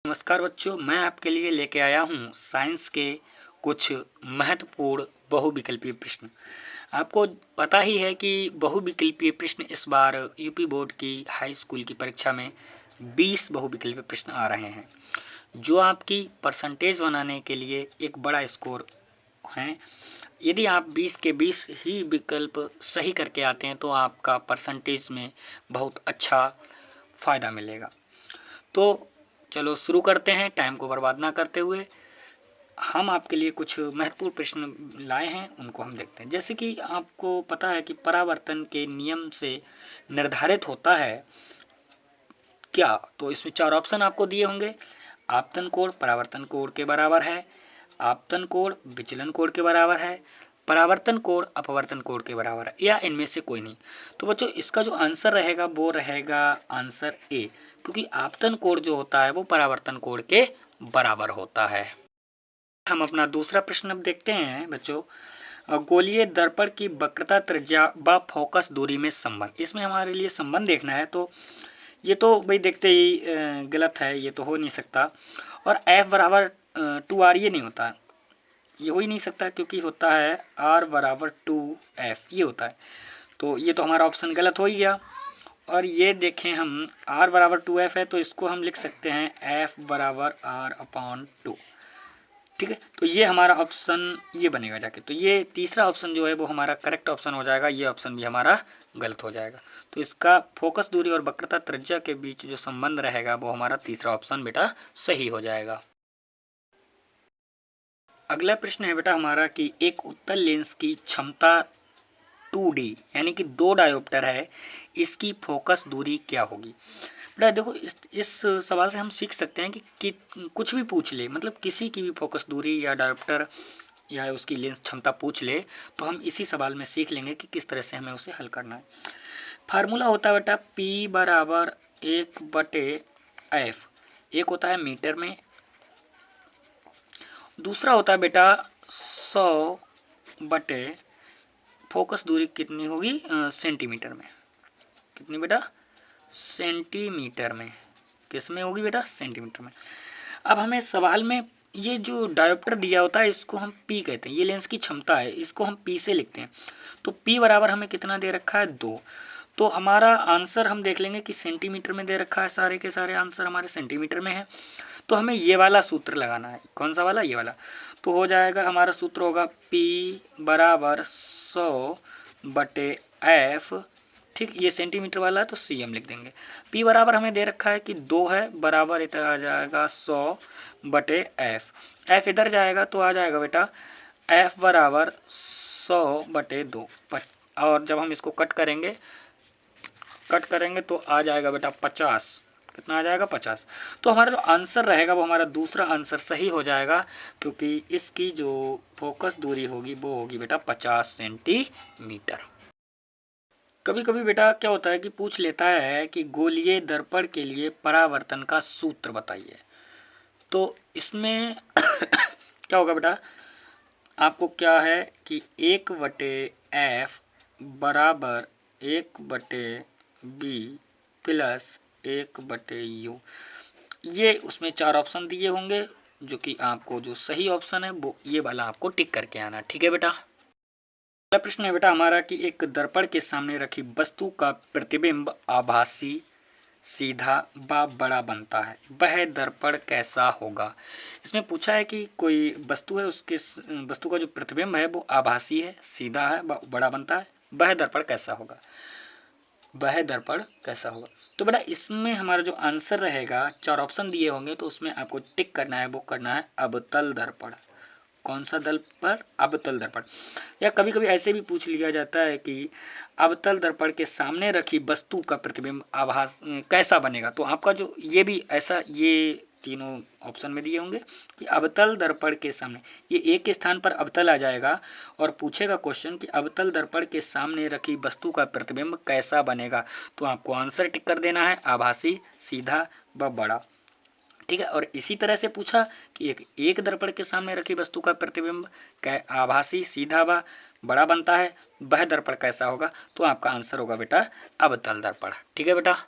नमस्कार बच्चों, मैं आपके लिए लेके आया हूँ साइंस के कुछ महत्वपूर्ण बहुविकल्पीय प्रश्न। आपको पता ही है कि बहुविकल्पीय प्रश्न इस बार यूपी बोर्ड की हाई स्कूल की परीक्षा में 20 बहुविकल्पीय प्रश्न आ रहे हैं, जो आपकी परसेंटेज बनाने के लिए एक बड़ा स्कोर हैं। यदि आप 20 के 20 ही विकल्प सही करके आते हैं तो आपका परसेंटेज में बहुत अच्छा फ़ायदा मिलेगा। तो चलो शुरू करते हैं, टाइम को बर्बाद ना करते हुए। हम आपके लिए कुछ महत्वपूर्ण प्रश्न लाए हैं, उनको हम देखते हैं। जैसे कि आपको पता है कि परावर्तन के नियम से निर्धारित होता है क्या, तो इसमें 4 ऑप्शन आपको दिए होंगे। आपतन कोण परावर्तन कोण के बराबर है, आपतन कोण विचलन कोण के बराबर है, परावर्तन कोण अपवर्तन कोण के बराबर है, या इनमें से कोई नहीं। तो बच्चों, इसका जो आंसर रहेगा वो रहेगा आंसर ए, क्योंकि आपतन कोण जो होता है वो परावर्तन कोण के बराबर होता है। हम अपना दूसरा प्रश्न अब देखते हैं बच्चों। गोलीय दर्पण की वक्रता त्रिज्या व फोकस दूरी में संबंध। इसमें हमारे लिए संबंध देखना है, तो ये तो भाई देखते ही गलत है, ये तो हो नहीं सकता। और F बराबर 2R ये नहीं होता, ये हो ही नहीं सकता, क्योंकि होता है R बराबर 2F ये होता है। तो ये तो हमारा ऑप्शन गलत हो ही गया। और ये देखें हम R बराबर 2F है, तो इसको हम लिख सकते हैं F बराबर R/2। ठीक है, तो ये हमारा ऑप्शन ये बनेगा जाके। तो ये तीसरा ऑप्शन जो है वो हमारा करेक्ट ऑप्शन हो जाएगा, ये ऑप्शन भी हमारा गलत हो जाएगा। तो इसका फोकस दूरी और वक्रता त्रिज्या के बीच जो संबंध रहेगा वो हमारा तीसरा ऑप्शन बेटा सही हो जाएगा। अगला प्रश्न है बेटा हमारा कि एक उत्तल लेंस की क्षमता 2D यानी कि 2 डायोप्टर है, इसकी फोकस दूरी क्या होगी। बेटा देखो, इस सवाल से हम सीख सकते हैं कि कुछ भी पूछ ले, मतलब किसी की भी फोकस दूरी या डायोप्टर या उसकी लेंस क्षमता पूछ ले, तो हम इसी सवाल में सीख लेंगे कि किस तरह से हमें उसे हल करना है। फार्मूला होता है बेटा P बराबर 1/F। एक होता है मीटर में, दूसरा होता है बेटा 100 बटे फोकस दूरी कितनी होगी सेंटीमीटर में। कितनी बेटा? सेंटीमीटर में। किस में होगी बेटा? सेंटीमीटर में। अब हमें सवाल में ये जो डायोप्टर दिया होता है इसको हम P कहते हैं, ये लेंस की क्षमता है, इसको हम P से लिखते हैं। तो P बराबर हमें कितना दे रखा है 2। तो हमारा आंसर हम देख लेंगे कि सेंटीमीटर में दे रखा है, सारे के सारे आंसर हमारे सेंटीमीटर में है। तो हमें ये वाला सूत्र लगाना है। कौन सा वाला? ये वाला। तो हो जाएगा, हमारा सूत्र होगा P बराबर 100 बटे F। ठीक, ये सेंटीमीटर वाला है तो cm लिख देंगे। P बराबर हमें दे रखा है कि 2 है, बराबर इधर आ जाएगा 100 बटे F। F इधर जाएगा तो आ जाएगा बेटा F बराबर 100 बटे 2। और जब हम इसको कट करेंगे तो आ जाएगा बेटा 50। कितना आ जाएगा? 50। तो हमारा जो आंसर रहेगा वो हमारा दूसरा आंसर सही हो जाएगा, क्योंकि इसकी जो फोकस दूरी होगी वो होगी बेटा 50 सेंटीमीटर। कभी कभी बेटा क्या होता है कि पूछ लेता है कि गोलीय दर्पण के लिए परावर्तन का सूत्र बताइए। तो इसमें क्या होगा बेटा, आपको क्या है कि 1/F बराबर 1/B प्लस 1/U। ये उसमें 4 ऑप्शन दिए होंगे, जो कि आपको जो सही ऑप्शन है वो ये वाला आपको टिक करके आना। ठीक है बेटा। अगला प्रश्न है बेटा हमारा कि एक दर्पण के सामने रखी वस्तु का प्रतिबिंब आभासी, सीधा व बड़ा बनता है, वह दर्पण कैसा होगा। इसमें पूछा है कि कोई वस्तु है, उसके वस्तु का जो प्रतिबिंब है वो आभासी है, सीधा है, बड़ा बनता है, वह दर्पण कैसा होगा। वह दर्पण कैसा होगा। तो बेटा इसमें हमारा जो आंसर रहेगा, 4 ऑप्शन दिए होंगे तो उसमें आपको टिक करना है, वो करना है अवतल दर्पण। कौन सा दर्पण? अवतल दर्पण। या कभी कभी ऐसे भी पूछ लिया जाता है कि अवतल दर्पण के सामने रखी वस्तु का प्रतिबिंब आभास कैसा बनेगा। तो आपका जो ये भी ऐसा, ये तीनों ऑप्शन में दिए होंगे कि अवतल दर्पण के सामने, ये एक के स्थान पर अवतल आ जाएगा और पूछेगा क्वेश्चन कि अवतल दर्पण के सामने रखी वस्तु का प्रतिबिंब कैसा बनेगा। तो आपको आंसर टिक कर देना है आभासी, सीधा व बड़ा। ठीक है, और इसी तरह से पूछा कि एक दर्पण के सामने रखी वस्तु का प्रतिबिंब आभासी, सीधा व बड़ा बनता है, वह दर्पण कैसा होगा। तो आपका आंसर होगा बेटा अवतल दर्पण। ठीक है बेटा।